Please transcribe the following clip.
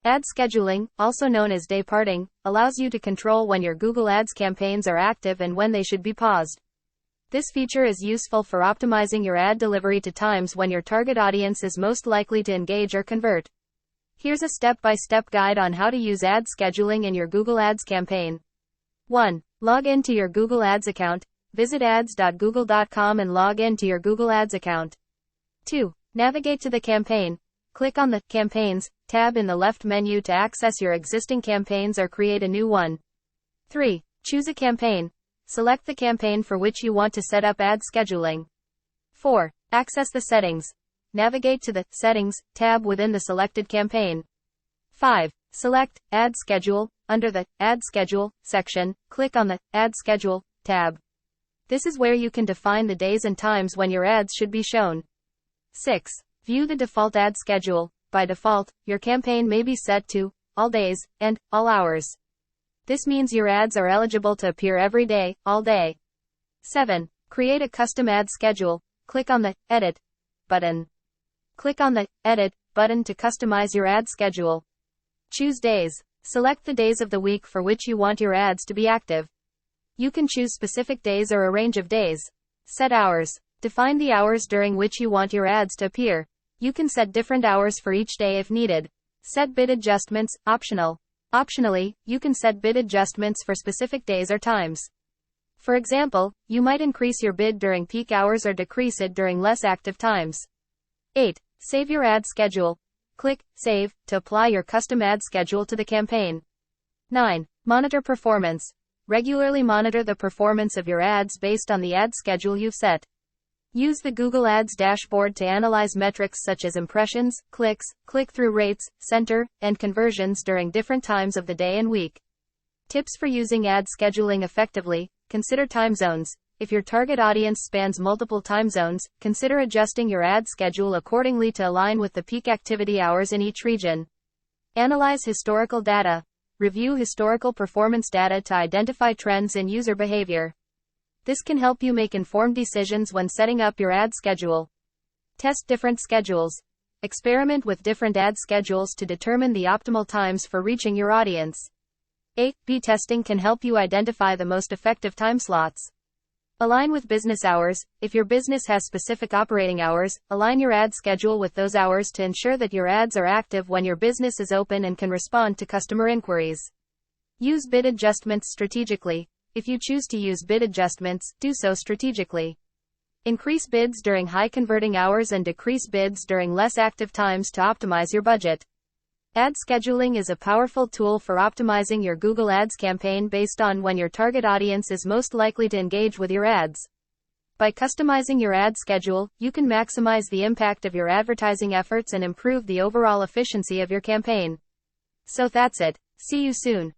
Ad scheduling, also known as dayparting, allows you to control when your Google Ads campaigns are active and when they should be paused. This feature is useful for optimizing your ad delivery to times when your target audience is most likely to engage or convert. Here's a step-by-step guide on how to use ad scheduling in your Google Ads campaign. 1. Log into your Google Ads account. Visit ads.google.com and log into your Google Ads account. 2. Navigate to the campaign. Click on the Campaigns tab in the left menu to access your existing campaigns or create a new one. 3. Choose a campaign. Select the campaign for which you want to set up ad scheduling. 4. Access the settings. Navigate to the Settings tab within the selected campaign. 5. Select Ad Schedule. Under the Ad Schedule section, click on the Ad Schedule tab. This is where you can define the days and times when your ads should be shown. 6. View the default ad schedule. By default, your campaign may be set to all days and all hours. This means your ads are eligible to appear every day, all day. 7. Create a custom ad schedule. Click on the Edit button. Click on the Edit button to customize your ad schedule. Choose days. Select the days of the week for which you want your ads to be active. You can choose specific days or a range of days. Set hours. Define the hours during which you want your ads to appear. You can set different hours for each day if needed. Set bid adjustments, optional. Optionally, you can set bid adjustments for specific days or times. For example, you might increase your bid during peak hours or decrease it during less active times. 8. Save your ad schedule. Click Save to apply your custom ad schedule to the campaign. 9. Monitor performance. Regularly monitor the performance of your ads based on the ad schedule you've set. Use the Google Ads dashboard to analyze metrics such as impressions, clicks, click-through rates, center, and conversions during different times of the day and week. Tips for using ad scheduling effectively. Consider time zones. If your target audience spans multiple time zones, consider adjusting your ad schedule accordingly to align with the peak activity hours in each region. Analyze historical data. Review historical performance data to identify trends in user behavior. This can help you make informed decisions when setting up your ad schedule. Test different schedules. Experiment with different ad schedules to determine the optimal times for reaching your audience. A/B testing can help you identify the most effective time slots. Align with business hours. If your business has specific operating hours, align your ad schedule with those hours to ensure that your ads are active when your business is open and can respond to customer inquiries. Use bid adjustments strategically. If you choose to use bid adjustments, do so strategically. Increase bids during high-converting hours and decrease bids during less active times to optimize your budget. Ad scheduling is a powerful tool for optimizing your Google Ads campaign based on when your target audience is most likely to engage with your ads. By customizing your ad schedule, you can maximize the impact of your advertising efforts and improve the overall efficiency of your campaign. So that's it. See you soon.